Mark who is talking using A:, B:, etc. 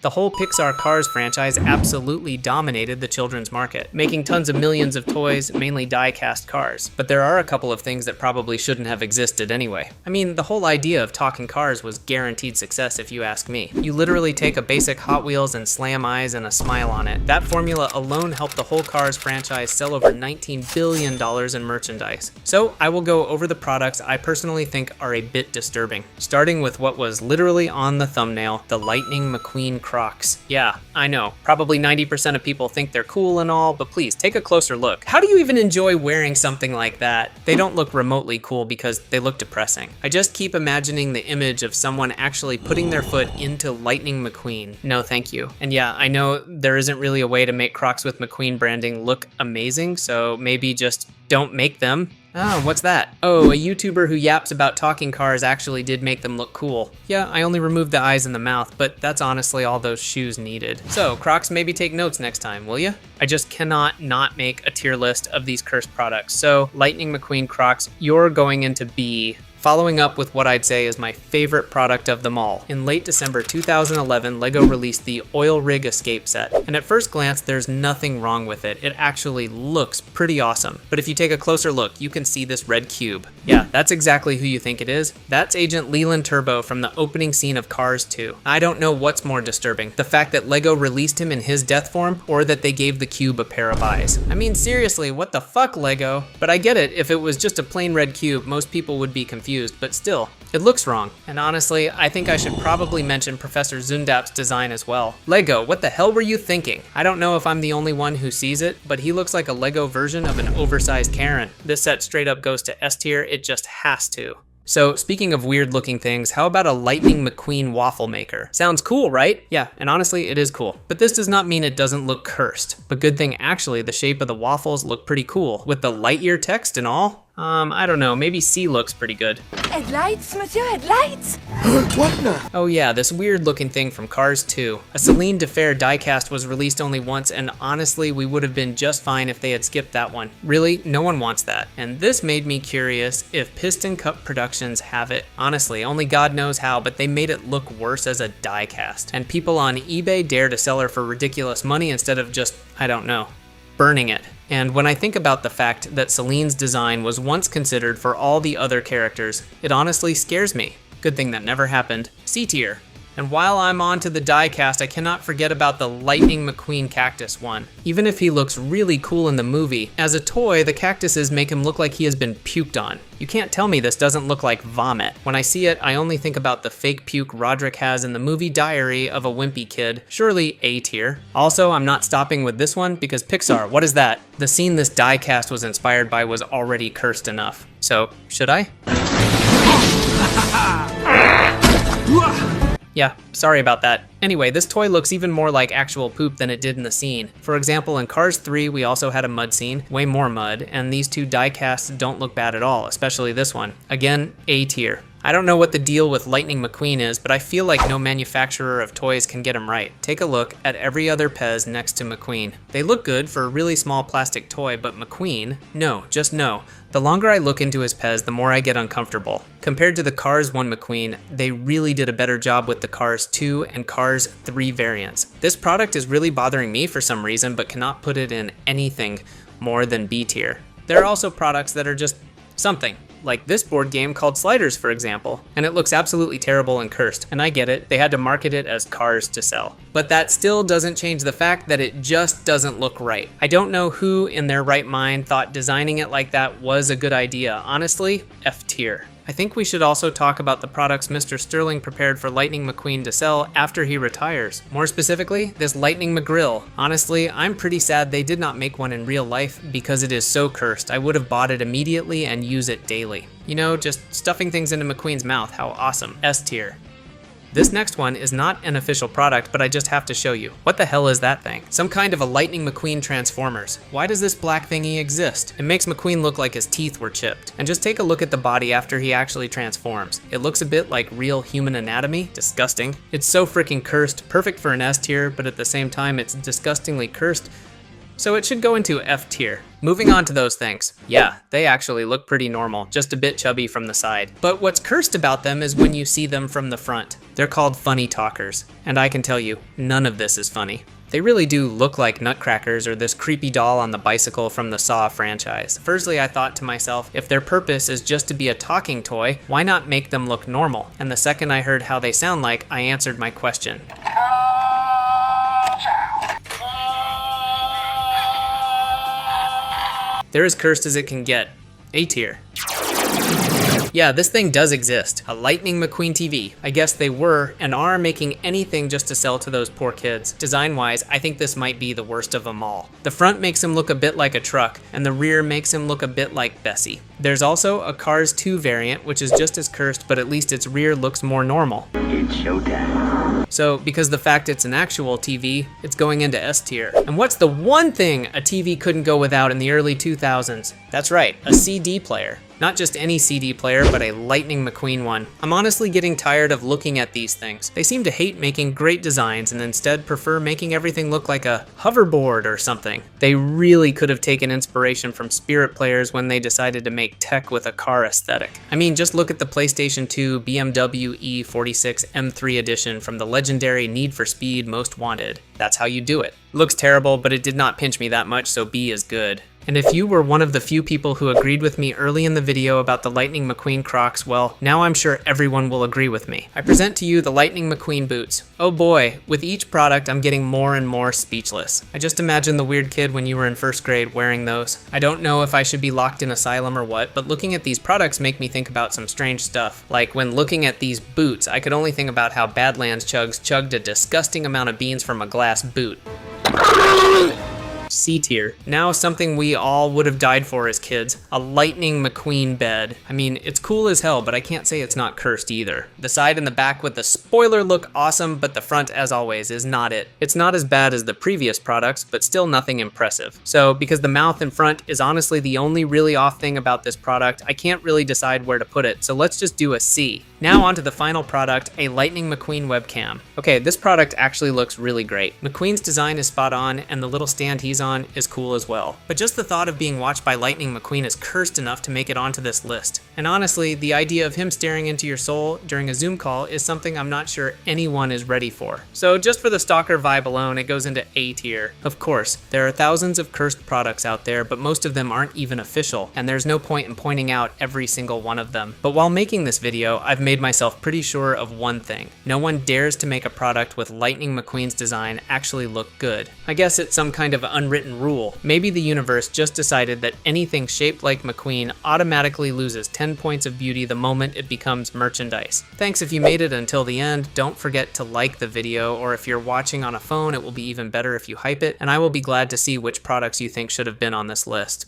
A: The whole Pixar Cars franchise absolutely dominated the children's market, making tons of millions of toys, mainly die-cast cars. But there are a couple of things that probably shouldn't have existed anyway. I mean, the whole idea of talking cars was guaranteed success if you ask me. You literally take a basic Hot Wheels and slam eyes and a smile on it. That formula alone helped the whole Cars franchise sell over $19 billion in merchandise. So I will go over the products I personally think are a bit disturbing, starting with what was literally on the thumbnail, the Lightning McQueen Crocs. Yeah, I know, probably 90% of people think they're cool and all, but please take a closer look. How do you even enjoy wearing something like that? They don't look remotely cool because they look depressing. I just keep imagining the image of someone actually putting their foot into Lightning McQueen. No, thank you. And yeah, I know there isn't really a way to make Crocs with McQueen branding look amazing, so maybe just don't make them. Oh, what's that? Oh, a YouTuber who yaps about talking cars actually did make them look cool. Yeah, I only removed the eyes and the mouth, but that's honestly all those shoes needed. So, Crocs, maybe take notes next time, will ya? I just cannot not make a tier list of these cursed products. So, Lightning McQueen Crocs, you're going into B. Following up with what I'd say is my favorite product of them all. In late December 2011, LEGO released the Oil Rig Escape set. And at first glance, there's nothing wrong with it. It actually looks pretty awesome. But if you take a closer look, you can see this red cube. Yeah, that's exactly who you think it is. That's Agent Leland Turbo from the opening scene of Cars 2. I don't know what's more disturbing, the fact that LEGO released him in his death form, or that they gave the cube a pair of eyes. I mean, seriously, what the fuck, LEGO? But I get it, if it was just a plain red cube, most people would be confused. But still, it looks wrong. And honestly, I think I should probably mention Professor Zundap's design as well. LEGO, what the hell were you thinking? I don't know if I'm the only one who sees it, but he looks like a LEGO version of an oversized Karen. This set straight up goes to S tier, it just has to. So speaking of weird looking things, how about a Lightning McQueen waffle maker? Sounds cool, right? Yeah, and honestly, it is cool. But this does not mean it doesn't look cursed. But good thing actually, the shape of the waffles look pretty cool, with the Lightyear text and all. I don't know, maybe C looks pretty good.
B: Headlights, monsieur, headlights!
C: What now?
A: Oh yeah, this weird looking thing from Cars 2. A Celine Defer diecast was released only once, and honestly, we would have been just fine if they had skipped that one. Really, no one wants that. And this made me curious if Piston Cup Productions have it. Honestly, only God knows how, but they made it look worse as a diecast. And people on eBay dare to sell her for ridiculous money instead of just, I don't know, burning it. And when I think about the fact that Celine's design was once considered for all the other characters, it honestly scares me. Good thing that never happened. C tier. And while I'm on to the diecast, I cannot forget about the Lightning McQueen cactus one. Even if he looks really cool in the movie, as a toy, the cactuses make him look like he has been puked on. You can't tell me this doesn't look like vomit. When I see it, I only think about the fake puke Roderick has in the movie Diary of a Wimpy Kid. Surely A tier. Also, I'm not stopping with this one because Pixar, what is that? The scene this diecast was inspired by was already cursed enough. So, should I? Yeah, sorry about that. Anyway, this toy looks even more like actual poop than it did in the scene. For example, in Cars 3, we also had a mud scene, way more mud, and these two diecasts don't look bad at all, especially this one. Again, A tier. I don't know what the deal with Lightning McQueen is, but I feel like no manufacturer of toys can get him right. Take a look at every other Pez next to McQueen. They look good for a really small plastic toy, but McQueen, no, just no. The longer I look into his Pez, the more I get uncomfortable. Compared to the Cars 1 McQueen, they really did a better job with the Cars 2 and Cars 3 variants. This product is really bothering me for some reason, but cannot put it in anything more than B tier. There are also products that are just something. Like this board game called Sliders, for example, and it looks absolutely terrible and cursed, and I get it, they had to market it as cars to sell. But that still doesn't change the fact that it just doesn't look right. I don't know who in their right mind thought designing it like that was a good idea. Honestly, F tier. I think we should also talk about the products Mr. Sterling prepared for Lightning McQueen to sell after he retires. More specifically, this Lightning McGrill. Honestly, I'm pretty sad they did not make one in real life because it is so cursed. I would have bought it immediately and use it daily. You know, just stuffing things into McQueen's mouth, how awesome. S tier. This next one is not an official product, but I just have to show you. What the hell is that thing? Some kind of a Lightning McQueen Transformers. Why does this black thingy exist? It makes McQueen look like his teeth were chipped. And just take a look at the body after he actually transforms. It looks a bit like real human anatomy. Disgusting. It's so freaking cursed, perfect for an S tier, but at the same time it's disgustingly cursed. so it should go into F tier. Moving on to those things. Yeah, they actually look pretty normal, just a bit chubby from the side. But what's cursed about them is when you see them from the front. They're called funny talkers, and I can tell you, none of this is funny. They really do look like nutcrackers or this creepy doll on the bicycle from the Saw franchise. Firstly, I thought to myself, if their purpose is just to be a talking toy, why not make them look normal? And the second I heard how they sound like, I answered my question. They're as cursed as it can get. A tier. Yeah, this thing does exist. A Lightning McQueen TV. I guess they were and are making anything just to sell to those poor kids. Design-wise, I think this might be the worst of them all. The front makes him look a bit like a truck, and the rear makes him look a bit like Bessie. There's also a Cars 2 variant, which is just as cursed, but at least its rear looks more normal. It's showtime. So, because the fact it's an actual TV, it's going into S tier. And what's the one thing a TV couldn't go without in the early 2000s? That's right, a CD player. Not just any CD player, but a Lightning McQueen one. I'm honestly getting tired of looking at these things. They seem to hate making great designs and instead prefer making everything look like a hoverboard or something. They really could have taken inspiration from Spirit players when they decided to make tech with a car aesthetic. I mean, just look at the PlayStation 2 BMW E46 M3 edition from the legendary Need for Speed Most Wanted. That's how you do it. Looks terrible, but it did not pinch me that much, so B is good. And if you were one of the few people who agreed with me early in the video about the Lightning McQueen Crocs, well, now I'm sure everyone will agree with me. I present to you the Lightning McQueen boots. Oh boy, with each product I'm getting more and more speechless. I just imagine the weird kid when you were in first grade wearing those. I don't know if I should be locked in asylum or what, but looking at these products make me think about some strange stuff. Like when looking at these boots, I could only think about how Badlands Chugs chugged a disgusting amount of beans from a glass boot. C tier. Now something we all would have died for as kids, a Lightning McQueen bed. I mean, it's cool as hell, but I can't say it's not cursed either. The side and the back with the spoiler look awesome, but the front, as always, is not it. It's not as bad as the previous products, but still nothing impressive. So, because the mouth in front is honestly the only really off thing about this product, I can't really decide where to put it, so let's just do a C. Now onto the final product, a Lightning McQueen webcam. Okay, this product actually looks really great. McQueen's design is spot on, and the little stand he's on is cool as well. But just the thought of being watched by Lightning McQueen is cursed enough to make it onto this list. And honestly, the idea of him staring into your soul during a Zoom call is something I'm not sure anyone is ready for. So just for the stalker vibe alone, it goes into A tier. Of course, there are thousands of cursed products out there, but most of them aren't even official, and there's no point in pointing out every single one of them. But while making this video, I've made myself pretty sure of one thing. No one dares to make a product with Lightning McQueen's design actually look good. I guess it's some kind of unwritten rule. Maybe the universe just decided that anything shaped like McQueen automatically loses 10 points of beauty the moment it becomes merchandise. Thanks if you made it until the end. Don't forget to like the video, or if you're watching on a phone, it will be even better if you hype it, and I will be glad to see which products you think should have been on this list.